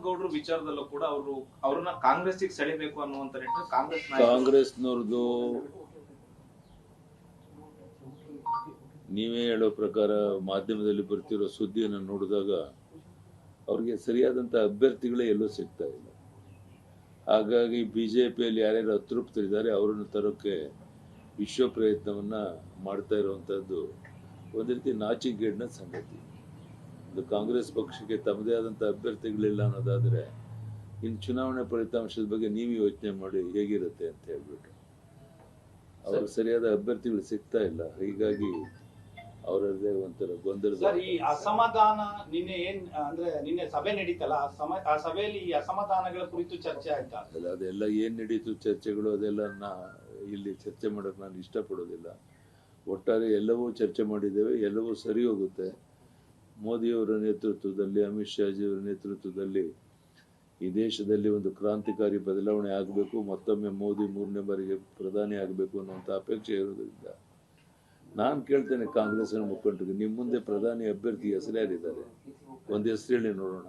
ಗೌಡ್ರು ವಿಚಾರದಲ್ಲೂ ಕೂಡ ಅವ್ರನ್ನ ಕಾಂಗ್ರೆಸ್ಗೆ ಸೆಳೆಬೇಕು ಅನ್ನುವಂತ ನಿಟ್ಟಿನಲ್ಲಿ ಕಾಂಗ್ರೆಸ್ನವ್ರದ್ದು ನೀವೇ ಹೇಳೋ ಪ್ರಕಾರ ಮಾಧ್ಯಮದಲ್ಲಿ ಬರ್ತಿರೋ ಸುದ್ದಿಯನ್ನು ನೋಡಿದಾಗ ಅವ್ರಿಗೆ ಸರಿಯಾದಂತ ಅಭ್ಯರ್ಥಿಗಳೇ ಎಲ್ಲೂ ಸಿಗ್ತಾ ಇಲ್ಲ. ಹಾಗಾಗಿ ಬಿಜೆಪಿಯಲ್ಲಿ ಯಾರ್ಯಾರು ಅತೃಪ್ತರಿದ್ದಾರೆ ಅವರನ್ನು ತರೋಕೆ ವಿಶ್ವ ಪ್ರಯತ್ನವನ್ನ ಮಾಡ್ತಾ ಇರುವಂತದ್ದು ಒಂದು ರೀತಿ ನಾಚಿಕೆಗೇಡಿನ ಸಂಗತಿ. ಇದು ಕಾಂಗ್ರೆಸ್ ಪಕ್ಷಕ್ಕೆ ತಮ್ಮದೇ ಆದಂತ ಅಭ್ಯರ್ಥಿಗಳಿಲ್ಲ ಅನ್ನೋದಾದ್ರೆ ಇನ್ನು ಚುನಾವಣೆ ಫಲಿತಾಂಶದ ಬಗ್ಗೆ ನೀವು ಯೋಚನೆ ಮಾಡಿ ಹೇಗಿರುತ್ತೆ ಅಂತ ಹೇಳ್ಬಿಟ್ಟು ಅವ್ರಿಗೆ ಸರಿಯಾದ ಅಭ್ಯರ್ಥಿಗಳು ಸಿಗ್ತಾ ಇಲ್ಲ. ಹೀಗಾಗಿ ಅವರದ್ದೇ ಒಂಥರ ಗೊಂದಲ. ಈ ಅಸಮಾಧಾನ ನಿನ್ನೆ ಸಭೆ ನಡೀತಲ್ಲ, ಆ ಸಭೆಯಲ್ಲಿ ಈ ಅಸಮಾಧಾನಗಳ ಕುರಿತು ಚರ್ಚೆ ಆಯ್ತಾ? ಅದೆಲ್ಲ ಏನ್ ನಡೀತು ಚರ್ಚೆಗಳು, ಅದೆಲ್ಲ ಇಲ್ಲಿ ಚರ್ಚೆ ಮಾಡಕ್ ನಾನು ಇಷ್ಟಪಡೋದಿಲ್ಲ. ಒಟ್ಟಾರೆ ಎಲ್ಲವೂ ಚರ್ಚೆ ಮಾಡಿದ್ದೇವೆ, ಎಲ್ಲವೂ ಸರಿ ಹೋಗುತ್ತೆ. ಮೋದಿಯವರ ನೇತೃತ್ವದಲ್ಲಿ, ಅಮಿತ್ ಶಾಜಿಯವರ ನೇತೃತ್ವದಲ್ಲಿ ಈ ದೇಶದಲ್ಲಿ ಒಂದು ಕ್ರಾಂತಿಕಾರಿ ಬದಲಾವಣೆ ಆಗಬೇಕು, ಮತ್ತೊಮ್ಮೆ ಮೋದಿ 3ನೇ ಬಾರಿಗೆ ಪ್ರಧಾನಿ ಆಗಬೇಕು ಅನ್ನುವಂಥ ಅಪೇಕ್ಷೆ ಇರೋದ್ರಿಂದ ನಾನು ಕೇಳ್ತೇನೆ ಕಾಂಗ್ರೆಸ್ನ ಮುಖಂಡರಿಗೆ, ನಿಮ್ಮ ಮುಂದೆ ಪ್ರಧಾನಿ ಅಭ್ಯರ್ಥಿ ಹೆಸರು ಯಾರಿದ್ದಾರೆ? ಒಂದು ಹೆಸರು ಹೇಳಿ ನೋಡೋಣ.